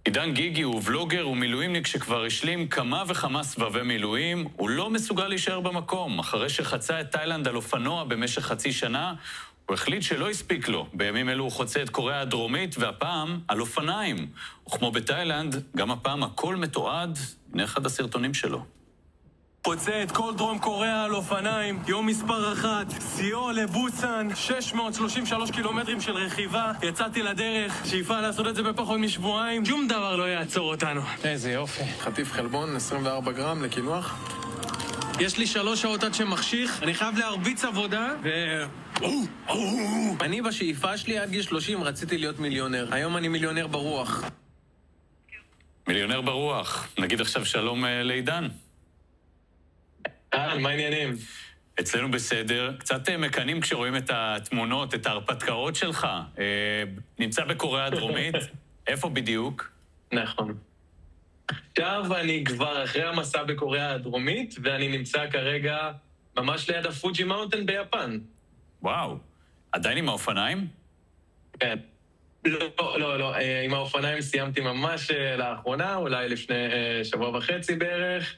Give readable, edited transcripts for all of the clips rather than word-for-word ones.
עידן גיגי הוא ולוגר ומילואימניק שכבר השלים כמה וכמה סבבי מילואים. הוא לא מסוגל להישאר במקום. אחרי שחצה את תאילנד על אופנוע במשך חצי שנה, הוא החליט שלא הספיק לו. בימים אלו הוא חוצה את קוריאה הדרומית, והפעם על אופניים. וכמו בתאילנד, גם הפעם הכל מתועד. הנה אחד הסרטונים שלו. חוצה את כל דרום קוריאה על אופניים, יום מספר 1, סיול לבוסן, 633 קילומטרים של רכיבה. יצאתי לדרך, שאיפה לעשות את זה בפחות משבועיים, שום דבר לא יעצור אותנו. איזה יופי. חטיף חלבון, 24 גרם לקינוח. יש לי 3 שעות עד שמחשיך, אני חייב להרביץ עבודה, אני בשאיפה שלי עד גיל 30 רציתי להיות מיליונר. היום אני מיליונר ברוח. מיליונר ברוח. נגיד עכשיו שלום לעידן. מה העניינים? אצלנו בסדר, קצת מקנים כשרואים את התמונות, את ההרפתקאות שלך. נמצא בקוריאה הדרומית, איפה בדיוק? נכון. עכשיו אני כבר אחרי המסע בקוריאה הדרומית, ואני נמצא כרגע ממש ליד הפוג'י מאונטן ביפן. וואו, עדיין עם האופניים? כן. לא, עם האופניים סיימתי ממש לאחרונה, אולי לפני שבוע וחצי בערך,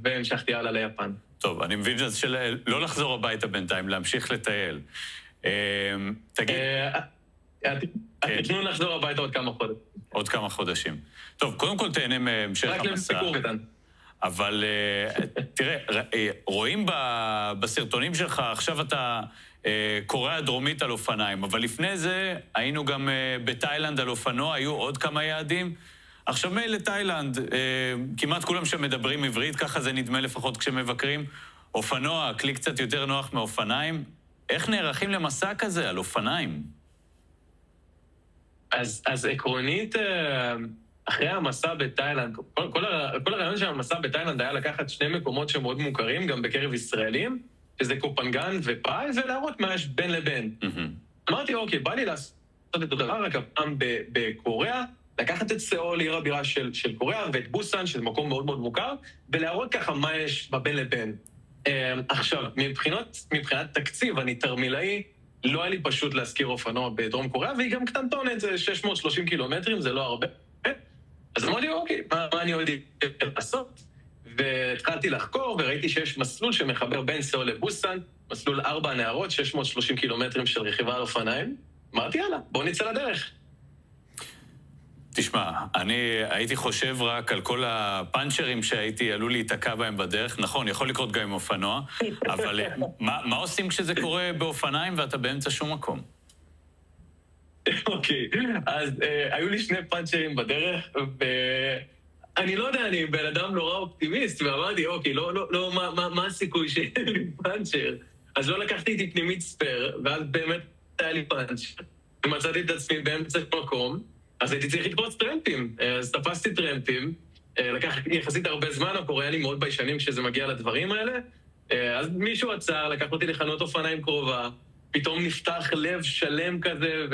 והמשכתי הלאה ליפן. טוב, אני מבין שלא לחזור הביתה בינתיים, להמשיך לטייל. תגיד... תכנון לחזור הביתה עוד כמה חודשים. עוד כמה חודשים. טוב, קודם כל תהנה מהמשך המסע. רק לסיפור קטן. אבל תראה, רואים בסרטונים שלך, עכשיו אתה קוריאה הדרומית על אופניים, אבל לפני זה היינו גם בתאילנד על אופנוע, היו עוד כמה יעדים. עכשיו מילא תאילנד, כמעט כולם שמדברים עברית, ככה זה נדמה לפחות כשמבקרים. אופנוע, כלי קצת יותר נוח מאופניים. איך נערכים למסע כזה על אופניים? אז עקרונית, אחרי המסע בתאילנד, כל הרעיון של המסע בתאילנד היה לקחת 2 מקומות שמאוד מוכרים, גם בקרב ישראלים, שזה קופנגן ופאי, ולהראות מה יש בין לבין. אמרתי, אוקיי, בא לי לעשות את הדבר, רק הפעם בקוריאה, לקחת את סאול, עיר הבירה של קוריאה, ואת בוסן, שזה מקום מאוד מאוד מוכר, ולהראות ככה מה יש בבין לבין. עכשיו, מבחינת תקציב, אני תרמילאי, לא היה לי פשוט להזכיר אופנוע בדרום קוריאה, והיא גם קטנטונת, זה 630 קילומטרים, זה לא הרבה. אז אמרתי, אוקיי, מה אני עוד לעשות? והתחלתי לחקור, וראיתי שיש מסלול שמחבר בין סאול לבוסן, מסלול 4 נהרות, 630 קילומטרים של רכיבה על אופניים. אמרתי, יאללה, בואו נצא לדרך. תשמע, אני הייתי חושב רק על כל הפאנצ'רים שהייתי עלול להיתקע בהם בדרך. נכון, יכול לקרות גם עם אופנוע, אבל מה עושים כשזה קורה באופניים ואתה באמצע שום מקום? אוקיי, אז היו לי 2 פאנצ'רים בדרך, ואני לא יודע, אני בן אדם נורא אופטימיסט, ואמרתי, אוקיי, לא, מה הסיכוי שיהיה לי פאנצ'ר? אז לא לקחתי איתי פנימית ספר, ואז באמת היה לי פאנצ'ר, ומצאתי את עצמי באמצע מקום, אז הייתי צריך לקפוץ טרמפים, אז תפסתי טרמפים, לקח יחסית הרבה זמן, הקוריאנים לי מאוד ביישנים כשזה מגיע לדברים האלה, אז מישהו עצר, לקח אותי לחנות אופניים קרובה, פתאום נפתח לב שלם כזה,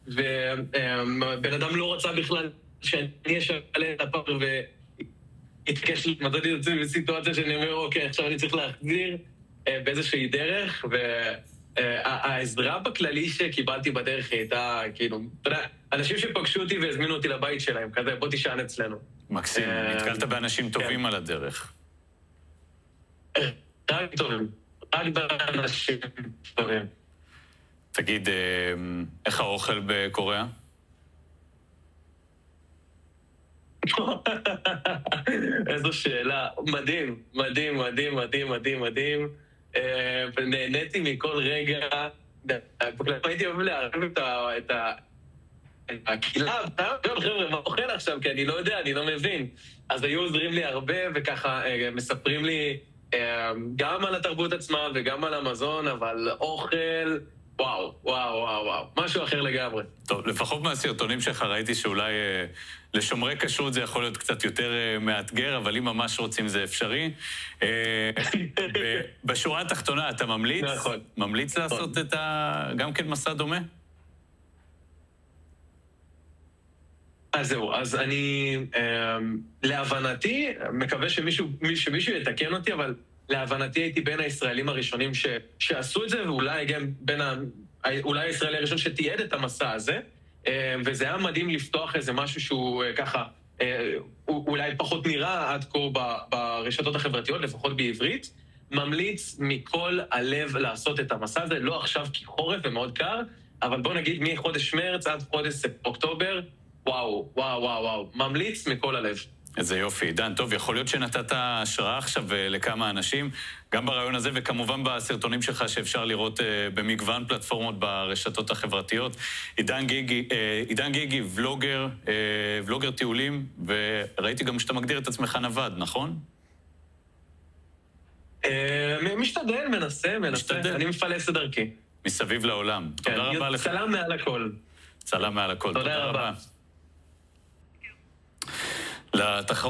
ובן אדם לא רצה בכלל שאני אשלם את הפער, והתקש לי, מצאתי את עצמי בסיטואציה שאני אומר, אוקיי, עכשיו אני צריך להחזיר באיזושהי דרך, והעזרה בכללי שקיבלתי בדרך הייתה, כאילו, אתה יודע, אנשים שפגשו אותי והזמינו אותי לבית שלהם, כזה, בוא תישן אצלנו. מקסים, נתקלת באנשים טובים על הדרך. רק טובים, רק באנשים טובים. תגיד, איך האוכל בקוריאה? איזו שאלה, מדהים, מדהים, מדהים, מדהים, מדהים, מדהים. ונהניתי מכל רגע, הייתי אוהב לערב את הקהילה, חבר'ה, מה אוכל עכשיו? כי אני לא יודע, אני לא מבין. אז היו עוזרים לי הרבה, וככה מספרים לי גם על התרבות עצמה וגם על המזון, אבל אוכל, וואו, וואו, וואו, וואו, משהו אחר לגמרי. טוב, לפחות מהסרטונים שלך ראיתי שאולי לשומרי כשרות זה יכול להיות קצת יותר מאתגר, אבל אם ממש רוצים זה אפשרי. בשורה התחתונה, אתה ממליץ? נכון. ממליץ לעשות את גם כן מסע דומה? אז זהו, אז אני, להבנתי, מקווה שמישהו יתקן אותי, אבל להבנתי הייתי בין הישראלים הראשונים שעשו את זה, ואולי גם אולי הישראלי הראשון שתיעד את המסע הזה, וזה היה מדהים לפתוח איזה משהו שהוא ככה, אולי פחות נראה עד כה ברשתות החברתיות, לפחות בעברית. ממליץ מכל הלב לעשות את המסע הזה, לא עכשיו כי חורף ומאוד קר, אבל בוא נגיד מחודש מרץ עד חודש אוקטובר, וואו, וואו, וואו, וואו, ממליץ מכל הלב. איזה יופי, עידן. טוב, יכול להיות שנתת השראה עכשיו לכמה אנשים, גם ברעיון הזה וכמובן בסרטונים שלך שאפשר לראות במגוון פלטפורמות ברשתות החברתיות. עידן גיגי, ולוגר טיולים, וראיתי גם שאתה מגדיר את עצמך נווד, נכון? משתדל, מנסה. אני מפלס את דרכי. מסביב לעולם. תודה רבה לך. צלם מעל הכל. צלם מעל הכל. תודה רבה. לתחרות.